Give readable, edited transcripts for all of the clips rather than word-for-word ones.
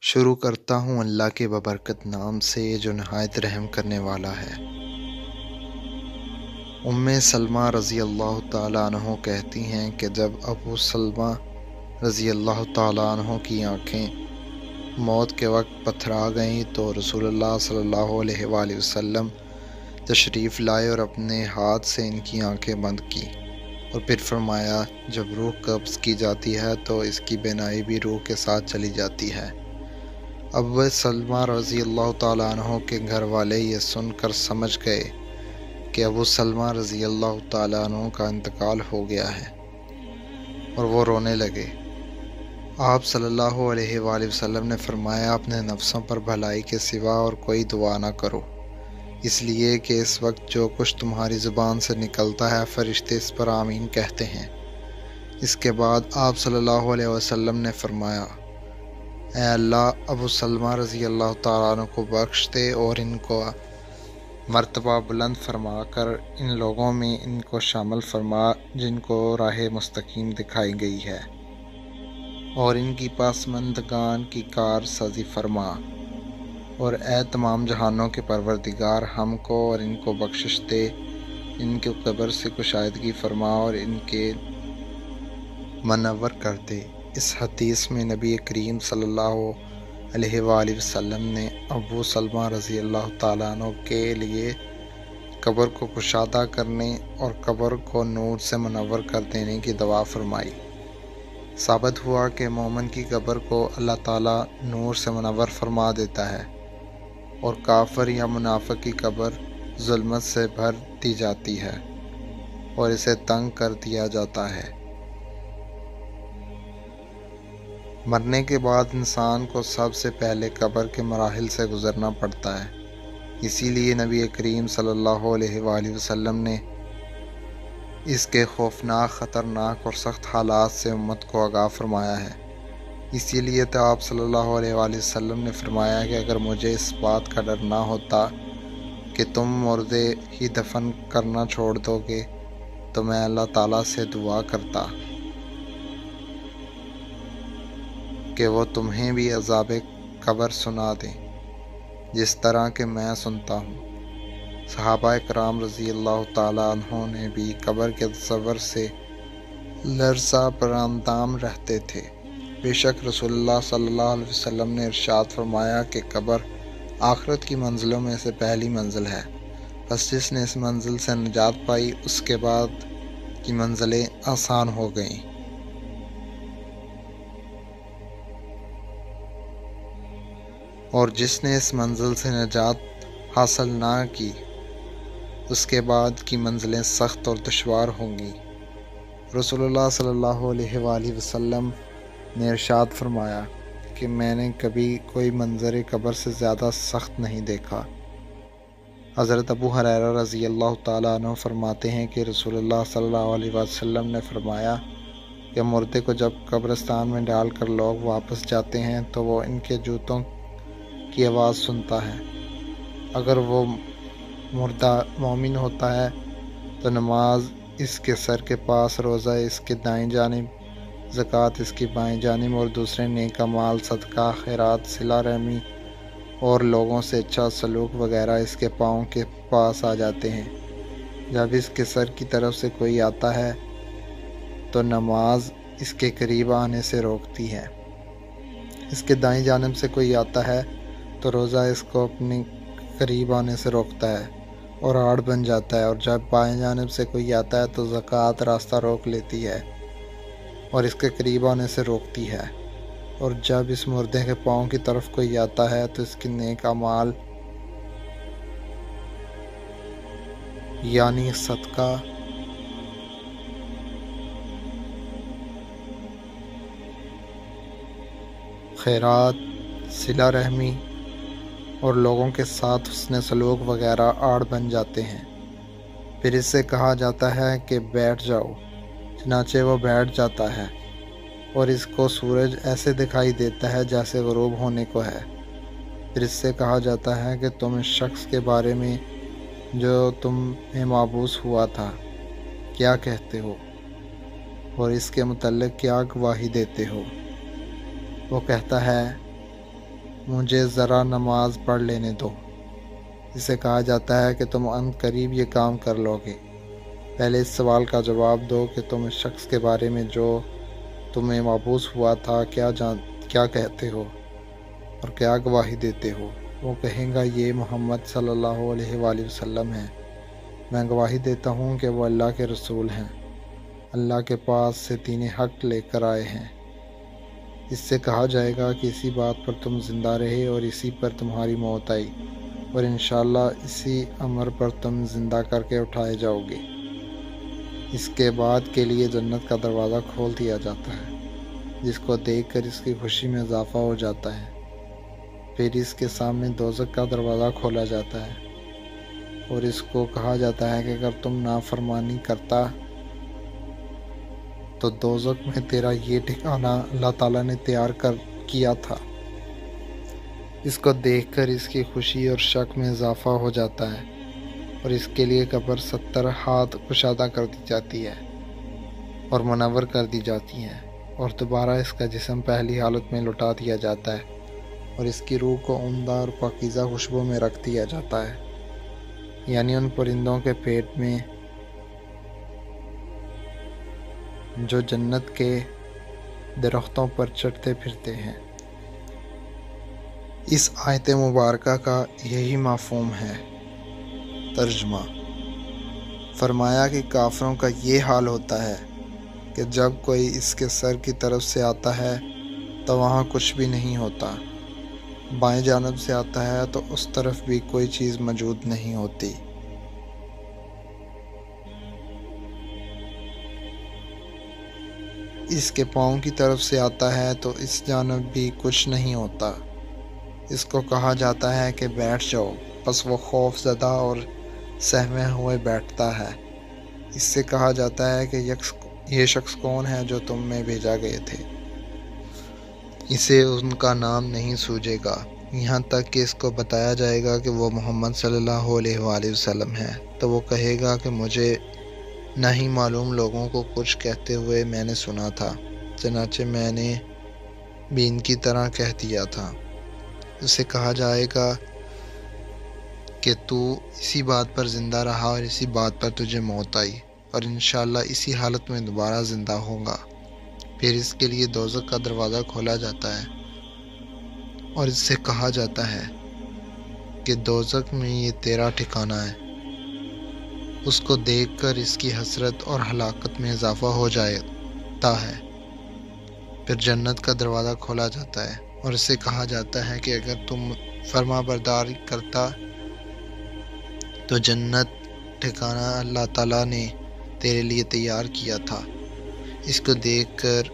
شروع کرتا ہوں اللہ کے ببرکت نام سے جو نہایت رحم کرنے والا ہے۔ سلمہ رضی اللہ تعالیٰ عنہ کہتی ہیں کہ جب ابو سلمہ رضی اللہ تعالیٰ عنہ کی آنکھیں موت کے وقت پتھرا گئیں تو رسول اللہ صلی اللہ علیہ وآلہ وسلم تشریف لائے اور اپنے ہاتھ سے ان کی آنکھیں بند کی اور پھر فرمایا، جب روح قبض کی جاتی ہے تو اس کی بینائی بھی روح کے ساتھ چلی جاتی ہے۔ ابو سلمہ رضی اللہ تعالیٰ عنہ کے گھر والے یہ سن کر سمجھ گئے کہ ابو سلمہ رضی اللہ تعالیٰ عنہ کا انتقال ہو گیا ہے اور وہ رونے لگے۔ آپ صلی اللہ علیہ وآلہ وسلم نے فرمایا، اپنے نفسوں پر بھلائی کے سوا اور کوئی دعا نہ کرو، اس لیے کہ اس وقت جو کچھ تمہاری زبان سے نکلتا ہے فرشتے اس پر آمین کہتے ہیں۔ اس کے بعد آپ صلی اللہ علیہ وسلم نے فرمایا، اے اللہ، ابو سلمہ رضی اللہ تعالیٰ عنہ کو بخش دے اور ان کو مرتبہ بلند فرما کر ان لوگوں میں ان کو شامل فرما جن کو راہ مستقیم دکھائی گئی ہے، اور ان کی پسماندگان کی کار سازی فرما، اور اے تمام جہانوں کے پروردگار، ہم کو اور ان کو بخشش دے، ان کے قبر سے کشادگی فرما اور ان کے منور کر دے۔ اس حدیث میں نبی کریم صلی اللہ علیہ وآلہ وسلم نے ابو سلمہ رضی اللہ تعالیٰ عنہ کے لیے قبر کو کشادہ کرنے اور قبر کو نور سے منور کر دینے کی دعا فرمائی۔ ثابت ہوا کہ مومن کی قبر کو اللہ تعالیٰ نور سے منور فرما دیتا ہے، اور کافر یا منافق کی قبر ظلمت سے بھر دی جاتی ہے اور اسے تنگ کر دیا جاتا ہے۔ مرنے کے بعد انسان کو سب سے پہلے قبر کے مراحل سے گزرنا پڑتا ہے، اسی لیے نبی کریم صلی اللہ علیہ وآلہ وسلم نے اس کے خوفناک، خطرناک اور سخت حالات سے امت کو آگاہ فرمایا ہے۔ اسی لیے تو آپ صلی اللہ علیہ وآلہ وسلم نے فرمایا کہ اگر مجھے اس بات کا ڈر نہ ہوتا کہ تم مردے ہی دفن کرنا چھوڑ دو گے تو میں اللہ تعالیٰ سے دعا کرتا کہ وہ تمہیں بھی عذاب قبر سنا دیں جس طرح کہ میں سنتا ہوں۔ صحابہ کرام رضی اللہ تعالیٰ عنہ نے بھی قبر کے تصور سے لرزہ براندام رہتے تھے۔ بے شک رسول اللہ صلی اللہ علیہ وسلم نے ارشاد فرمایا کہ قبر آخرت کی منزلوں میں سے پہلی منزل ہے، بس جس نے اس منزل سے نجات پائی اس کے بعد کی منزلیں آسان ہو گئیں۔ اور جس نے اس منزل سے نجات حاصل نہ کی اس کے بعد کی منزلیں سخت اور دشوار ہوں گی۔ رسول اللہ صلی اللہ علیہ وآلہ وسلم نے ارشاد فرمایا کہ میں نے کبھی کوئی منظر قبر سے زیادہ سخت نہیں دیکھا۔ حضرت ابو ہریرہ رضی اللہ تعالیٰ عنہ فرماتے ہیں کہ رسول اللہ صلی اللہ علیہ وسلم نے فرمایا کہ مردے کو جب قبرستان میں ڈال کر لوگ واپس جاتے ہیں تو وہ ان کے جوتوں کی آواز سنتا ہے۔ اگر وہ مردہ مومن ہوتا ہے تو نماز اس کے سر کے پاس، روزہ اس کے دائیں جانب، زکوٰۃ اس کی بائیں جانب، اور دوسرے نیک اعمال، صدقہ، خیرات، صلہ رحمی اور لوگوں سے اچھا سلوک وغیرہ اس کے پاؤں کے پاس آ جاتے ہیں۔ جب اس کے سر کی طرف سے کوئی آتا ہے تو نماز اس کے قریب آنے سے روکتی ہے، اس کے دائیں جانب سے کوئی آتا ہے تو روزہ اس کو اپنے قریب آنے سے روکتا ہے اور آڑ بن جاتا ہے، اور جب بائیں جانب سے کوئی آتا ہے تو زکوٰۃ راستہ روک لیتی ہے اور اس کے قریب آنے سے روکتی ہے، اور جب اس مردے کے پاؤں کی طرف کوئی آتا ہے تو اس کے نیک اعمال یعنی صدقہ، خیرات، صلہ رحمی اور لوگوں کے ساتھ حسن سلوک وغیرہ آڑ بن جاتے ہیں۔ پھر اس سے کہا جاتا ہے کہ بیٹھ جاؤ، چنانچہ وہ بیٹھ جاتا ہے، اور اس کو سورج ایسے دکھائی دیتا ہے جیسے غروب ہونے کو ہے۔ پھر اس سے کہا جاتا ہے کہ تم اس شخص کے بارے میں جو تم میں مابعوث ہوا تھا کیا کہتے ہو، اور اس کے متعلق کیا گواہی دیتے ہو؟ وہ کہتا ہے مجھے ذرا نماز پڑھ لینے دو۔ اسے کہا جاتا ہے کہ تم ان قریب یہ کام کر لو گے۔ پہلے اس سوال کا جواب دو کہ تم اس شخص کے بارے میں جو تمہیں مبعوث ہوا تھا کیا کہتے ہو اور کیا گواہی دیتے ہو؟ وہ کہیں گا یہ محمد صلی اللہ علیہ وآلہ وسلم ہیں۔ میں گواہی دیتا ہوں کہ وہ اللہ کے رسول ہیں، اللہ کے پاس سے دین حق لے کر آئے ہیں۔ اس سے کہا جائے گا کہ اسی بات پر تم زندہ رہے اور اسی پر تمہاری موت آئی، اور انشاءاللہ اسی امر پر تم زندہ کر کے اٹھائے جاؤ گے۔ اس کے بعد کے لیے جنت کا دروازہ کھول دیا جاتا ہے، جس کو دیکھ کر اس کی خوشی میں اضافہ ہو جاتا ہے۔ پھر اس کے سامنے دوزخ کا دروازہ کھولا جاتا ہے اور اس کو کہا جاتا ہے کہ اگر تم نافرمانی کرتا تو دوزخ میں تیرا یہ ٹھکانہ اللہ تعالیٰ نے تیار کیا تھا۔ اس کو دیکھ کر اس کی خوشی اور شک میں اضافہ ہو جاتا ہے اور اس کے لیے قبر 70 ہاتھ کشادہ کر دی جاتی ہے اور منور کر دی جاتی ہے، اور دوبارہ اس کا جسم پہلی حالت میں لوٹا دیا جاتا ہے اور اس کی روح کو عمدہ اور پاکیزہ خوشبو میں رکھ دیا جاتا ہے، یعنی ان پرندوں کے پیٹ میں جو جنت کے درختوں پر چڑھتے پھرتے ہیں۔ اس آیت مبارکہ کا یہی مفہوم ہے۔ ترجمہ: فرمایا کہ کافروں کا یہ حال ہوتا ہے کہ جب کوئی اس کے سر کی طرف سے آتا ہے تو وہاں کچھ بھی نہیں ہوتا، بائیں جانب سے آتا ہے تو اس طرف بھی کوئی چیز موجود نہیں ہوتی۔ اس کے پاؤں کی طرف سے آتا ہے تو اس جانب بھی کچھ نہیں ہوتا۔ اس کو کہا جاتا ہے کہ بیٹھ جاؤ، پس وہ خوف زدہ اور سہمے ہوئے بیٹھتا ہے۔ اس سے کہا جاتا ہے کہ یہ شخص کون ہے جو تم میں بھیجا گئے تھے؟ اسے ان کا نام نہیں سوجے گا، یہاں تک کہ اس کو بتایا جائے گا کہ وہ محمد صلی اللہ علیہ وآلہ وسلم ہے، تو وہ کہے گا کہ مجھے نہیں معلوم، لوگوں کو کچھ کہتے ہوئے میں نے سنا تھا، چنانچہ میں نے بھی ان کی طرح کہہ دیا تھا۔ اسے کہا جائے گا کہ تو اسی بات پر زندہ رہا اور اسی بات پر تجھے موت آئی، اور انشاءاللہ اسی حالت میں دوبارہ زندہ ہوگا۔ پھر اس کے لیے دوزخ کا دروازہ کھولا جاتا ہے اور اس سے کہا جاتا ہے کہ دوزخ میں یہ تیرا ٹھکانہ ہے۔ اس کو دیکھ کر اس کی حسرت اور ہلاکت میں اضافہ ہو جاتا ہے۔ پھر جنت کا دروازہ کھولا جاتا ہے اور اس سے کہا جاتا ہے کہ اگر تم فرما برداری کرتا تو جنت ٹھکانہ اللہ تعالیٰ نے تیرے لیے تیار کیا تھا۔ اس کو دیکھ کر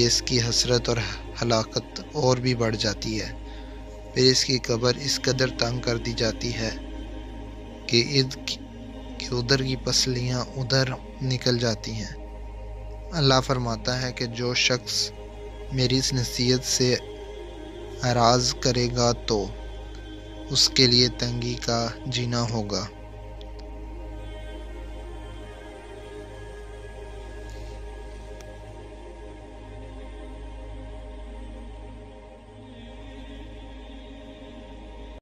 اس کی حسرت اور ہلاکت اور بھی بڑھ جاتی ہے۔ پھر اس کی قبر اس قدر تنگ کر دی جاتی ہے کہ ادھر کی پسلیاں ادھر نکل جاتی ہیں۔ اللہ فرماتا ہے کہ جو شخص میری اس نصیحت سے اعراض کرے گا تو اس کے لیے تنگی کا جینا ہوگا۔